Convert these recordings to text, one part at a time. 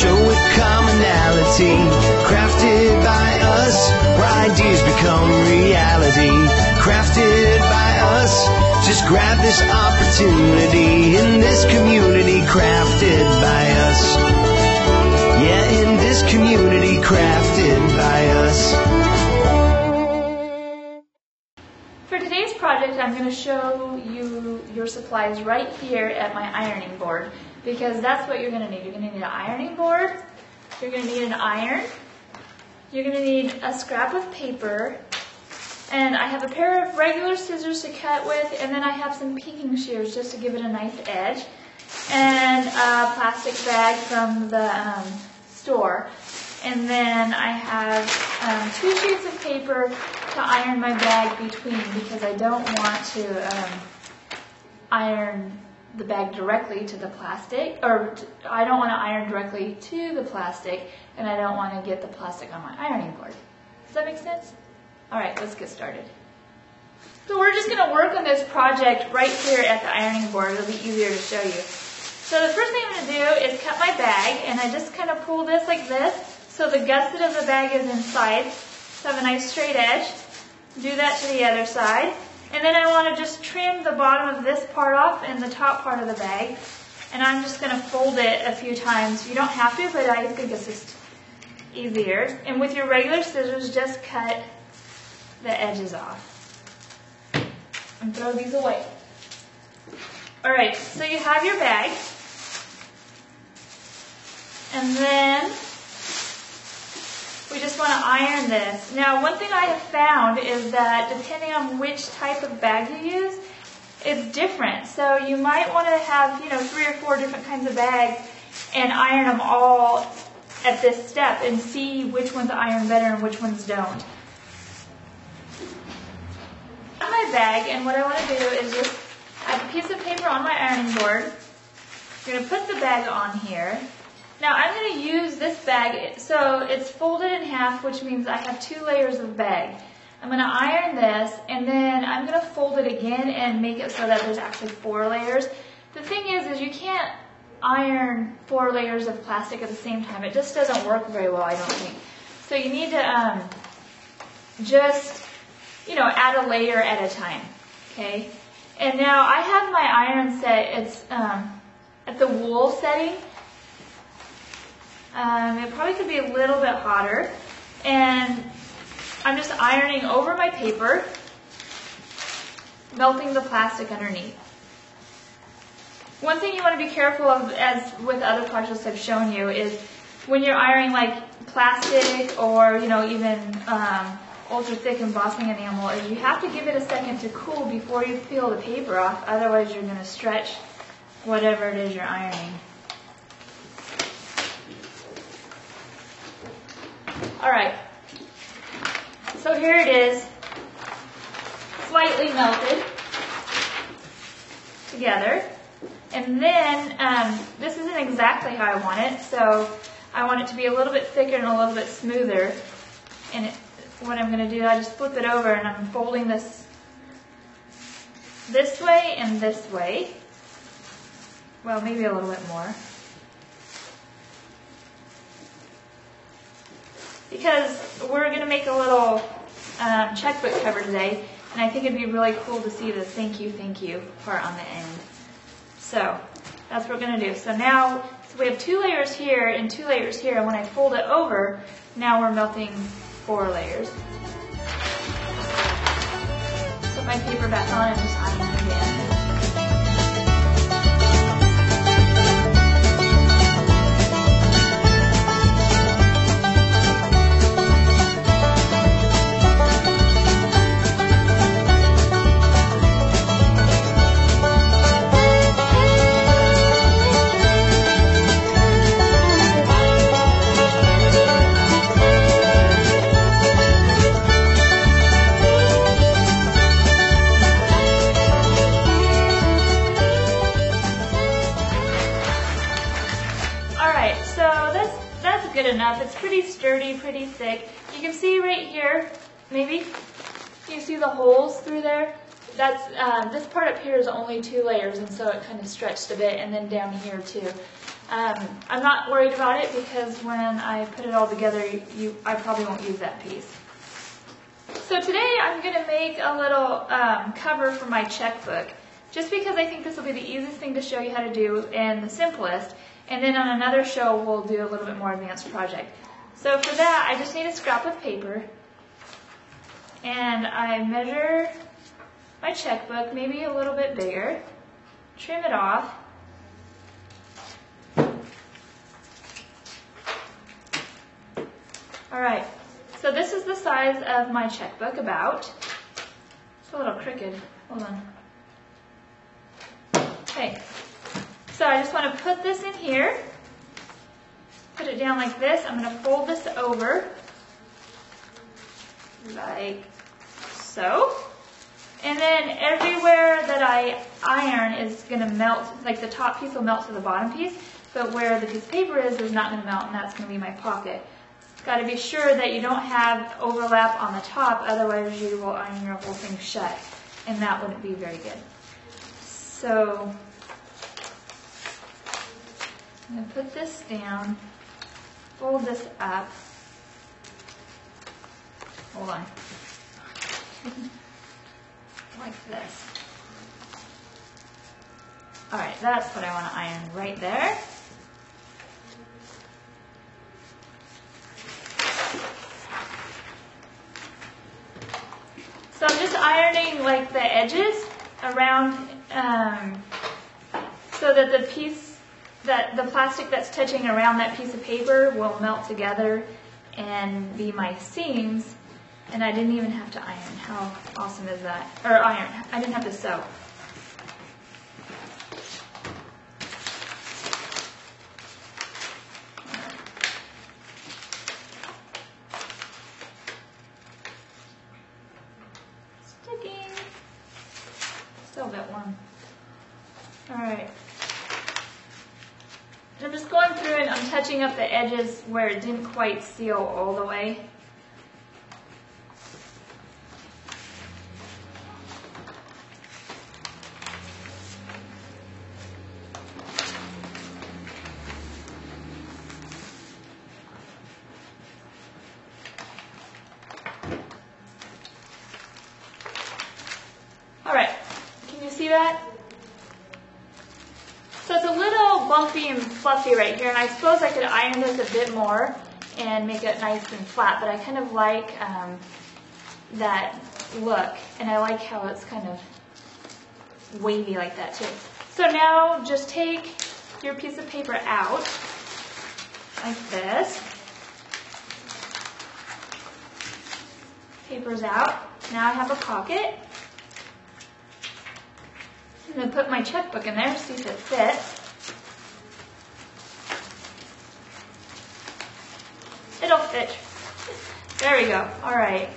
show with commonality, crafted by us, where ideas become reality. Crafted by us, just grab this opportunity. In this community, crafted by us. Yeah, in this community, crafted by us. For today's project, I'm going to show you your supplies right here at my ironing board, because that's what you're going to need. You're going to need an ironing board, you're going to need an iron, you're going to need a scrap of paper, and I have a pair of regular scissors to cut with, and then I have some pinking shears just to give it a nice edge, and a plastic bag from the store. And then I have 2 sheets of paper to iron my bag between, because I don't want to iron the bag directly to the plastic, or I don't want to iron directly to the plastic, and I don't want to get the plastic on my ironing board. Does that make sense? Alright, let's get started. So we're just going to work on this project right here at the ironing board. It'll be easier to show you. So the first thing I'm going to do is cut my bag, and I just kind of pull this like this, so the gusset of the bag is inside, so I have a nice straight edge. Do that to the other side. And then I want to just trim the bottom of this part off and the top part of the bag. And I'm just going to fold it a few times. You don't have to, but I think it's just easier. And with your regular scissors, just cut the edges off. And throw these away. Alright, so you have your bag. And then we just want to iron this. Now, one thing I have found is that depending on which type of bag you use, it's different. So you might want to have, 3 or 4 different kinds of bags and iron them all at this step and see which ones iron better and which ones don't. On my bag, and what I want to do is just add a piece of paper on my ironing board. I'm going to put the bag on here. Now I'm going to use this bag, so it's folded in half, which means I have 2 layers of bag. I'm going to iron this, and then I'm going to fold it again and make it so that there's actually 4 layers. The thing is you can't iron 4 layers of plastic at the same time. It just doesn't work very well, I don't think. So you need to just, add a layer at a time, okay? And now I have my iron set, it's at the wool setting. It probably could be a little bit hotter, and I'm just ironing over my paper, melting the plastic underneath. One thing you want to be careful of, as with other projects I've shown you, is when you're ironing like plastic or even ultra thick embossing enamel, is you have to give it a second to cool before you peel the paper off, otherwise you're going to stretch whatever it is you're ironing. Alright, so here it is, slightly melted together, and then this isn't exactly how I want it, so I want it to be a little bit thicker and a little bit smoother. And what I'm going to do, I just flip it over and I'm folding this way and this way, well, maybe a little bit more. Because we're going to make a little checkbook cover today, and I think it'd be really cool to see the thank you part on the end. So that's what we're going to do. So now, we have 2 layers here and 2 layers here, and when I fold it over, now we're melting 4 layers. Put my paper back on and just iron it again. Good enough. It's pretty sturdy, pretty thick. You can see right here, maybe, you see the holes through there? That's this part up here is only 2 layers, and so it kind of stretched a bit, and then down here too. I'm not worried about it because when I put it all together, I probably won't use that piece. So today I'm going to make a little cover for my checkbook, just because I think this will be the easiest thing to show you how to do and the simplest. And then on another show we'll do a little bit more advanced project. So for that I just need a scrap of paper, and I measure my checkbook maybe a little bit bigger, trim it off. Alright, so this is the size of my checkbook about. It's a little crooked. Hold on. Okay, so I just want to put this in here, put it down like this. I'm going to fold this over like so. And then everywhere that I iron is going to melt, like the top piece will melt to the bottom piece, but where the piece of paper is not going to melt, and that's going to be my pocket. Got to be sure that you don't have overlap on the top, otherwise you will iron your whole thing shut, and that wouldn't be very good. So I'm going to put this down, fold this up. Hold on. Like this. Alright, that's what I want to iron right there. So I'm just ironing like the edges around so that the plastic that's touching around that piece of paper will melt together and be my seams. And I didn't even have to iron. How awesome is that? Or iron. I didn't have to sew. Sticking. Still a bit warm. Alright. I'm just going through and I'm touching up the edges where it didn't quite seal all the way. Alright, can you see that? So it's a little bumpy and fluffy right here, and I suppose I could iron this a bit more and make it nice and flat, but I kind of like that look, and I like how it's kind of wavy like that too. So now just take your piece of paper out, like this. Paper's out. Now I have a pocket. I'm going to put my checkbook in there, see if it fits. It'll fit. There we go. Alright.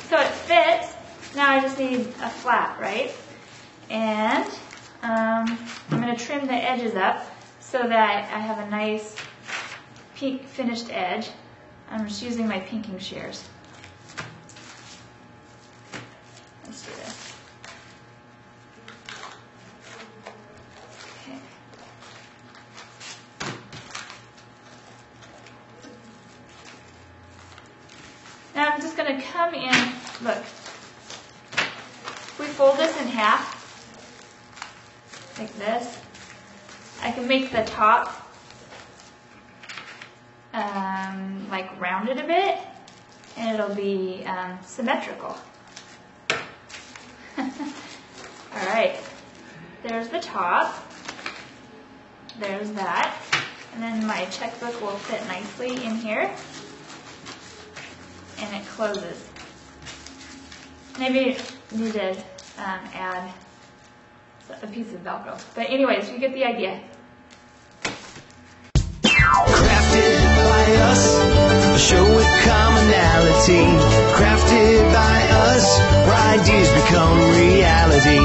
So it fits. Now I just need a flap, right? And I'm going to trim the edges up so that I have a nice pink finished edge. I'm just using my pinking shears. Let's do this. Okay. Now I'm just going to come in, look, we fold this in half, like this. I can make the top like rounded a bit, and it'll be symmetrical. Alright, there's the top, there's that, and then my checkbook will fit nicely in here, and it closes. Maybe I need to add a piece of Velcro, but anyways, you get the idea. Crafted by us, a show with commonality. Crafted by us, where ideas become reality.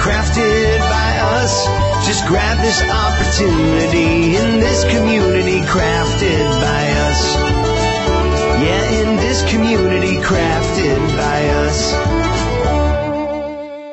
Crafted by us, just grab this opportunity. In this community, crafted by us. Yeah, in this community, crafted by us.